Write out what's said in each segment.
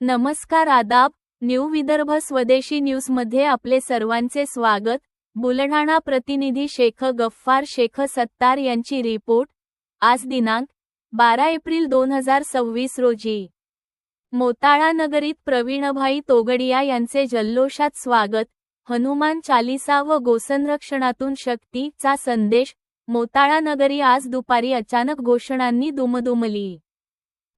नमस्कार आदाब, न्यू विदर्भ स्वदेशी न्यूजमध्ये आपले सर्वांचे स्वागत। बुलढाणा प्रतिनिधी शेख गफ्फार शेख सत्तार यांची रिपोर्ट। आज दिनांक 12 एप्रिल 2026 रोजी मोताळा नगरीत प्रवीणभाई तोगडिया यांचे जल्लोषात स्वागत। हनुमान चालीसा व गोसंरक्षणातून शक्तीचा संदेश। मोताळा नगरी आज दुपारी अचानक घोषणांनी दुमदुमली,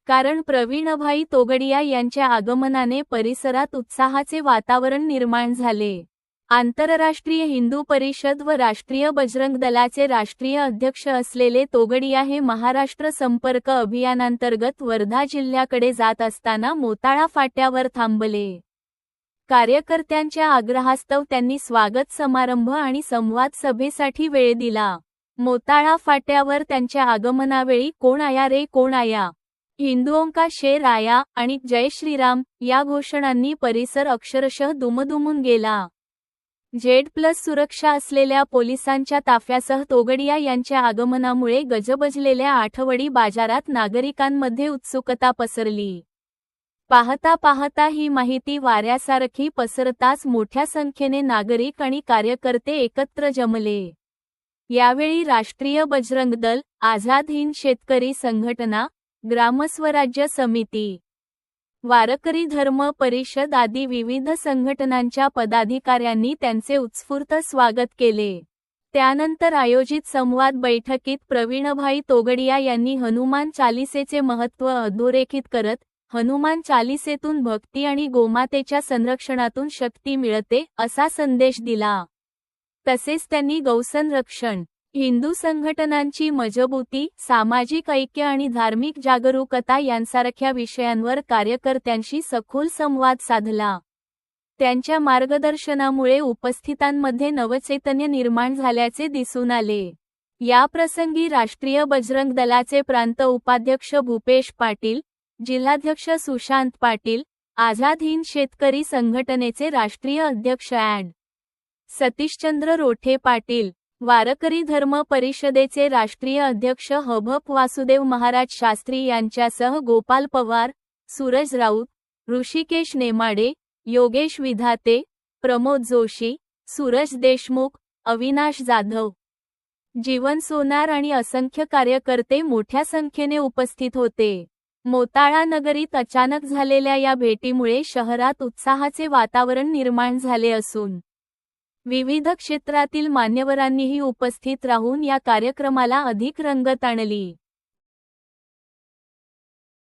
कारण प्रवीणभाई तोगडिया यांच्या आगमनाने परिसरात उत्साहाचे वातावरण निर्माण झाले। आंतरराष्ट्रीय हिंदू परिषद व राष्ट्रीय बजरंग दलाचे राष्ट्रीय अध्यक्ष असलेले तोगडिया हे महाराष्ट्र संपर्क अभियानांतर्गत वर्धा जिल्ह्याकडे जात असताना मोताळा फाट्यावर थांबले। कार्यकर्त्यांच्या आग्रहास्तव त्यांनी स्वागत समारंभ आणि संवाद सभेसाठी वेळ दिला। मोताळा फाट्यावर त्यांच्या आगमनावेळी कोण आया रे कोण आया, हिंदुओं का शेर आया आणि जय श्रीराम या घोषणांनी परिसर अक्षरशः दुमदुमून गेला। Z+ सुरक्षा असलेल्या पोलिसांच्या ताफ्यासह तोगडिया यांच्या आगमनामुळे गजबजलेल्या आठवडी बाजारात नागरिकांमध्ये उत्सुकता पसरली। पाहता पाहता ही माहिती वाऱ्यासारखी पसरताच मोठ्या संख्येने नागरिक आणि कार्यकर्ते एकत्र जमले। यावेळी राष्ट्रीय बजरंग दल, आझाद हिंद शेतकरी संघटना, ग्रामस्वराज्य समिती, वारकरी धर्म परिषद आदी विविध संघटनांच्या पदाधिकाऱ्यांनी त्यांचे उत्स्फूर्त स्वागत केले। त्यानंतर आयोजित संवाद बैठकीत प्रवीणभाई तोगडिया यांनी हनुमान चालीसेचे महत्त्व अधोरेखित करत, हनुमान चालीसेतून भक्ती आणि गोमातेच्या संरक्षणातून शक्ती मिळते असा संदेश दिला। तसेच त्यांनी गौसंरक्षण, हिंदू संघटनांची मजबूती, सामाजिक ऐक्य आणि धार्मिक जागरूकता यांसारख्या विषयांवर कार्यकर्त्यांशी सखोल संवाद साधला। त्यांच्या मार्गदर्शनामुळे उपस्थितांमध्ये नवचैतन्य निर्माण झाल्याचे दिसून आले। या प्रसंगी राष्ट्रीय बजरंग दलाचे प्रांत उपाध्यक्ष भूपेश पाटील, जिल्हाध्यक्ष सुशांत पाटील, आझाद हिंद शेतकरी संघटनेचे राष्ट्रीय अध्यक्ष ॲड. सतीशचंद्र रोठे पाटील, वारकरी धर्म परिषदेचे राष्ट्रीय अध्यक्ष हभप वासुदेव महाराज शास्त्री यांच्यासह गोपाल पवार, सूरज राऊत, ऋषिकेश नेमाडे, योगेश विधाते, प्रमोद जोशी, सूरज देशमुख, अविनाश जाधव, जीवन सोनार आणि असंख्य कार्यकर्ते मोठ्या संख्येने उपस्थित होते। मोताळा नगरीत अचानक झालेल्या या भेटीमुळे शहरात उत्साहाचे वातावरण निर्माण झाले असून विविध क्षेत्रातील मान्यवरांनीही उपस्थित राहून या कार्यक्रमाला अधिक रंगत आणली।